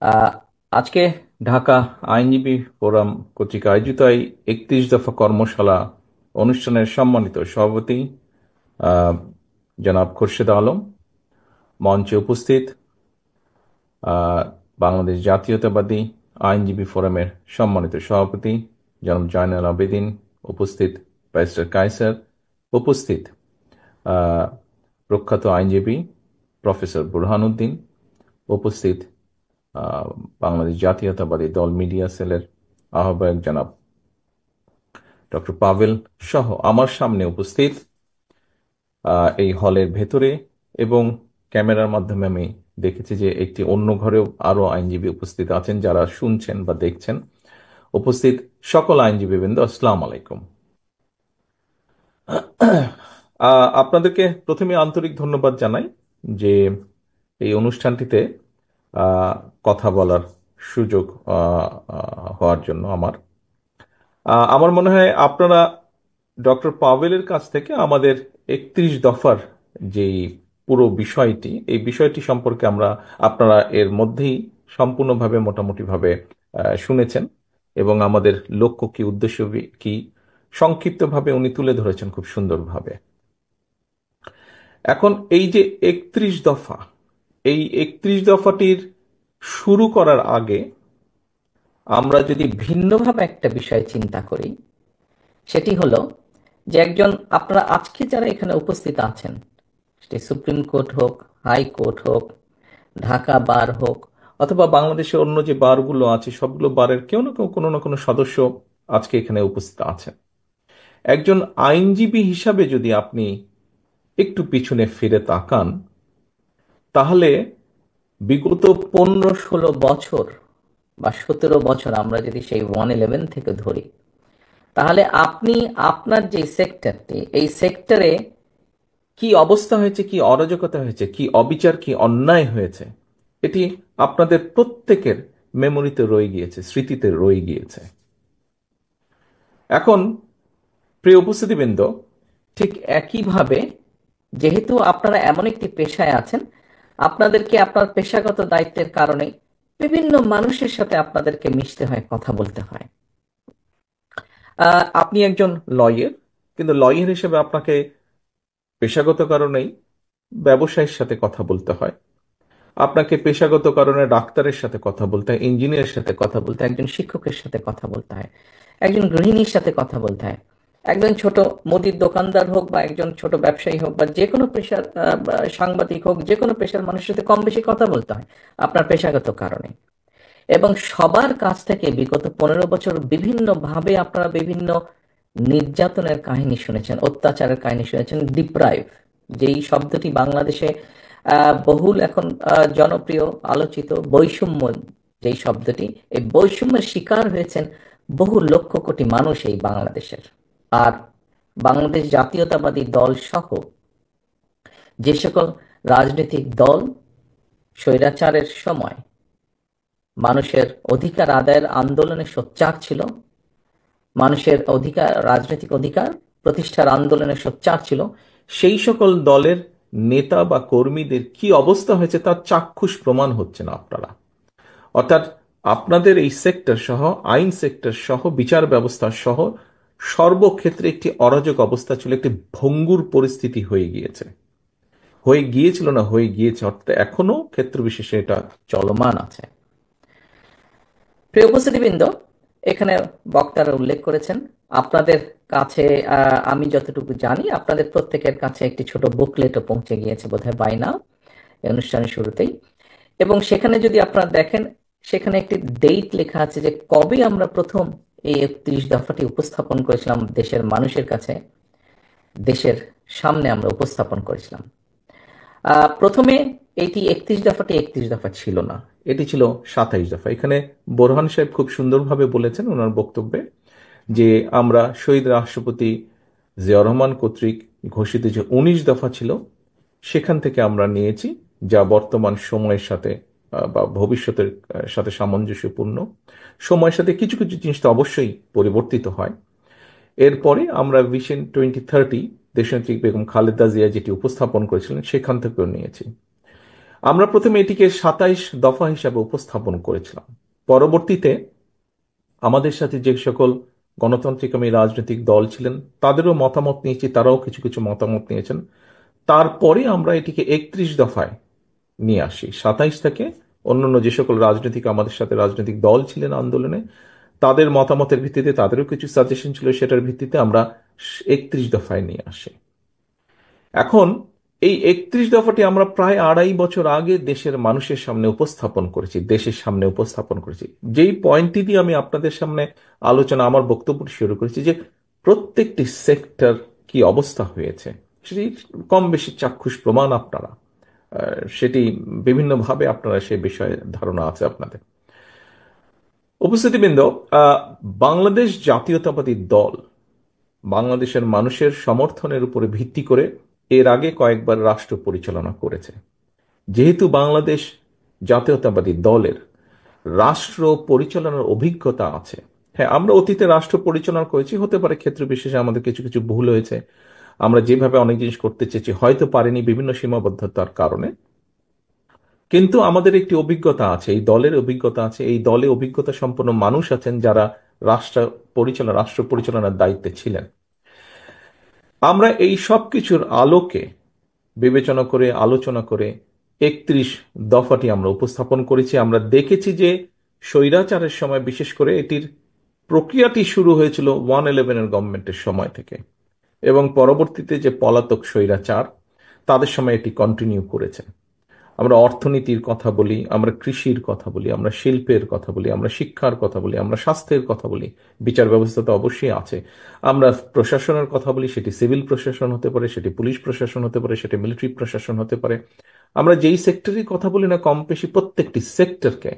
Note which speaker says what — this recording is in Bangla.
Speaker 1: আহ, আজকে ঢাকা আইনজীবী ফোরাম কর্তৃক আয়োজিত এই 31 দফা কর্মশালা অনুষ্ঠানের সম্মানিত সভাপতি আহ, জনাব খোরশেদ আলম, মঞ্চে উপস্থিত আহ, বাংলাদেশ জাতীয়তাবাদী আইনজীবী ফোরামের সম্মানিত সভাপতি জনাব জয়নাল আবেদিন, উপস্থিত ব্যারিস্টার কায়সার, উপস্থিত আহ, প্রখ্যাত আইনজীবী প্রফেসর বুরহানুদ্দিন, উপস্থিত আহ, বাংলাদেশ জাতীয়তাবাদী দল মিডিয়া সেলের আহ্বায়ক জনাব ডক্টর পাভেল সহ আমার সামনে উপস্থিত এই হলের ভেতরে এবং ক্যামেরার মাধ্যমে আমি দেখেছি যে একটি অন্য ঘরেও আরো আইনজীবী উপস্থিত আছেন যারা শুনছেন বা দেখছেন। উপস্থিত সকল আইনজীবীবৃন্দ, আসসালামু আলাইকুম। আপনাদেরকে প্রথমে আন্তরিক ধন্যবাদ জানাই যে এই অনুষ্ঠানটিতে আহ, কথা বলার সুযোগ হওয়ার জন্য আমার মনে হয় আপনারা ডক্টর পাভেলের কাছ থেকে আমাদের 31 দফার যেই পুরো বিষয়টি, এই বিষয়টি সম্পর্কে আপনারা এর মধ্যেই সম্পূর্ণভাবে মোটামুটিভাবে শুনেছেন এবং আমাদের লক্ষ্য কি, উদ্দেশ্য কি সংক্ষিপ্তভাবে উনি তুলে ধরেছেন খুব সুন্দরভাবে। এখন এই যে 31 দফা, এই 31 দফাটির শুরু করার আগে আমরা যদি ভিন্নভাবে একটা বিষয় চিন্তা করি, সেটি হলো যে আপনারা আজকে যারা এখানে উপস্থিত আছেন, সেটি সুপ্রিম কোর্ট হোক, হাই কোর্ট হোক, ঢাকা বার হোক, অথবা বাংলাদেশের অন্য যে বারগুলো আছে সবগুলো বারের কেউ না কেউ কোনো না কোনো সদস্য আজকে এখানে উপস্থিত আছেন। একজন আইনজীবী হিসাবে যদি আপনি একটু পিছনে ফিরে তাকান, তাহলে বিগত 15-16 বছর বা 17 বছর আমরা যদি সেই 111 থেকে ধরি, তাহলে আপনি আপনার যে সেক্টরটি, এই সেক্টরে কি অবস্থা হয়েছে, কি অরাজকতা হয়েছে, কি অবিচার, কি অন্যায় হয়েছে, এটি আপনাদের প্রত্যেকের মেমোরিতে রয়ে গিয়েছে, স্মৃতিতে রয়ে গিয়েছে। এখন প্রিয় উপস্থিতিবৃন্দ, ঠিক একইভাবে যেহেতু আপনারা এমন একটি পেশায় আছেন, আপনাদেরকে আপনার পেশাগত দায়িত্বের কারণে বিভিন্ন মানুষের সাথে আপনাদেরকে মিশতে হয়, কথা বলতে হয়। আপনি একজন লয়ার, কিন্তু লয়ার হিসেবে আপনাকে পেশাগত কারণেই ব্যবসায়ীর সাথে কথা বলতে হয়, আপনাকে পেশাগত কারণে ডাক্তারের সাথে কথা বলতে হয়, ইঞ্জিনিয়ারের সাথে কথা বলতে হয়, একজন শিক্ষকের সাথে কথা বলতে হয়, একজন গৃহিণীর সাথে কথা বলতে হয়, একজন ছোট মুদির দোকানদার হোক বা একজন ছোট ব্যবসায়ী হোক বা যে কোনো পেশার বা সাংবাদিক হোক, যে কোনো পেশার মানুষের সাথে কম বেশি কথা বলতে হয় আপনার পেশাগত কারণে। এবং সবার কাছ থেকে বিগত 15 বছর বিভিন্ন ভাবে আপনারা বিভিন্ন নির্যাতনের কাহিনী শুনেছেন, অত্যাচারের কাহিনী শুনেছেন, ডিপ্রাইভ, যেই শব্দটি বাংলাদেশে বহুল এখন জনপ্রিয় আলোচিত, বৈষম্য যেই শব্দটি, এই বৈষম্যের শিকার হয়েছেন বহু লক্ষ কোটি মানুষ এই বাংলাদেশের। আর বাংলাদেশ জাতীয়তাবাদী দল সহ যে সকল রাজনৈতিক দল স্বৈরাচারের সময় মানুষের অধিকার আদায়ের আন্দোলনে সোচ্চার ছিল, মানুষের অধিকার, রাজনৈতিক অধিকার প্রতিষ্ঠার আন্দোলনে সোচ্চার ছিল, সেই সকল দলের নেতা বা কর্মীদের কি অবস্থা হয়েছে তার চাক্ষুষ প্রমাণ হচ্ছে না আপনারা। অর্থাৎ আপনাদের এই সেক্টর সহ, আইন সেক্টর সহ, বিচার ব্যবস্থা সহ সর্বক্ষেত্রে একটি অরাজক অবস্থা ছিল, একটি ভঙ্গুর পরিস্থিতি হয়ে গিয়েছে, হয়ে গিয়েছিল না হয়ে গিয়েছে, অর্থাৎ এখনো ক্ষেত্র বিশেষে এটা চলমান আছে। প্রিয় উপস্থিতিবৃন্দ, এখানে বক্তারা উল্লেখ করেছেন আপনাদের কাছে, আমি যতটুকু জানি আপনাদের প্রত্যেকের কাছে একটি ছোট বুকলেটও পৌঁছে গিয়েছে বোধহয় বাই নাও, অনুষ্ঠানের শুরুতেই। এবং সেখানে যদি আপনারা দেখেন, সেখানে একটি ডেট লেখা আছে যে কবে আমরা প্রথম এই 31 দফাটি উপস্থাপন করেছিলাম দেশের মানুষের কাছে, দেশের সামনে আমরা উপস্থাপন করেছিলাম। প্রথমে এটি 31 দফাটি 31 দফা ছিল না, এটি ছিল 27 দফা। এখানে বোরহান সাহেব খুব সুন্দরভাবে বলেছেন ওনার বক্তব্যে যে আমরা শহীদ রাষ্ট্রপতি জিয়াউর রহমান কর্তৃক ঘোষিত যে 19 দফা ছিল, সেখান থেকে আমরা নিয়েছি, যা বর্তমান সময়ের সাথে বা ভবিষ্যতের সাথে সামঞ্জস্যপূর্ণ। সময়ের সাথে কিছু কিছু জিনিস তো অবশ্যই পরিবর্তিত হয়। এরপরে আমরা ভিশন 2030 দেশনেত্রী বেগম খালেদা জিয়া যেটি উপস্থাপন করেছিলেন সেখান থেকেও নিয়েছি। আমরা প্রথমে এটিকে 27 দফা হিসাবে উপস্থাপন করেছিলাম। পরবর্তীতে আমাদের সাথে যে সকল গণতান্ত্রিক রাজনৈতিক দল ছিলেন তাদেরও মতামত নিয়েছি, তারাও কিছু কিছু মতামত নিয়েছেন। তারপরে আমরা এটিকে 31 দফায় নিয়ে আসি। 27 থেকে অন্যান্য যে সকল আমাদের সাথে রাজনৈতিক দল ছিলেন আন্দোলনে, তাদের মতামতের ভিত্তিতে, তাদেরও কিছু সাজেশন ছিল, সেটার ভিত্তিতে আমরা 31 দফায় নিয়ে আসি। এখন এই 31 দফাটি আমরা প্রায় 2.5 বছর আগে দেশের মানুষের সামনে উপস্থাপন করেছি, দেশের সামনে উপস্থাপন করেছি। যেই পয়েন্টটি দিয়ে আমি আপনাদের সামনে আমার বক্তব্য শুরু করেছি, যে প্রত্যেকটি সেক্টর কি অবস্থা হয়েছে, সেটি কম বেশি চাক্ষুষ প্রমাণ আপনারা, সেটি বিভিন্নভাবে আপনারা সে বিষয়ে ধারণা আছে আপনাদের। উপস্থিতিবৃন্দ, বাংলাদেশ জাতীয়তাবাদী দল বাংলাদেশের মানুষের সমর্থনের উপরে ভিত্তি করে এর আগে কয়েকবার রাষ্ট্র পরিচালনা করেছে। যেহেতু বাংলাদেশ জাতীয়তাবাদী দলের রাষ্ট্র পরিচালনার অভিজ্ঞতা আছে, হ্যাঁ, আমরা অতীতে রাষ্ট্র পরিচালনা করেছি, হতে পারে ক্ষেত্র বিশেষে আমাদের কিছু কিছু ভুল হয়েছে, আমরা যেভাবে অনেক জিনিস করতে চেয়েছি হয়তো পারিনি বিভিন্ন সীমাবদ্ধতার কারণে, কিন্তু আমাদের একটি অভিজ্ঞতা আছে, এই দলের অভিজ্ঞতা আছে, এই দলে অভিজ্ঞতা সম্পন্ন মানুষ আছেন যারা রাষ্ট্র পরিচালনার দায়িত্বে ছিলেন। আমরা এই সব কিছুর আলোকে বিবেচনা করে, আলোচনা করে 31 দফাটি আমরা উপস্থাপন করেছি। আমরা দেখেছি যে স্বৈরাচারের সময়, বিশেষ করে এটির প্রক্রিয়াটি শুরু হয়েছিল 111 গভর্নমেন্টের সময় থেকে, এবং পরবর্তীতে যে পলাতক স্বৈরাচার তাদের সময় এটি কন্টিনিউ করেছে। আমরা অর্থনীতির কথা বলি, আমরা কৃষির কথা বলি, আমরা শিল্পের কথা বলি, আমরা শিক্ষার কথা বলি, আমরা স্বাস্থ্যের কথা বলি, বিচার ব্যবস্থা তো অবশ্যই আছে, আমরা প্রশাসনের কথা বলি, সেটি সিভিল প্রশাসন হতে পারে, সেটি পুলিশ প্রশাসন হতে পারে, সেটি মিলিটারি প্রশাসন হতে পারে। আমরা যেই সেক্টরের কথা বলি না, কম বেশি প্রত্যেকটি সেক্টরকে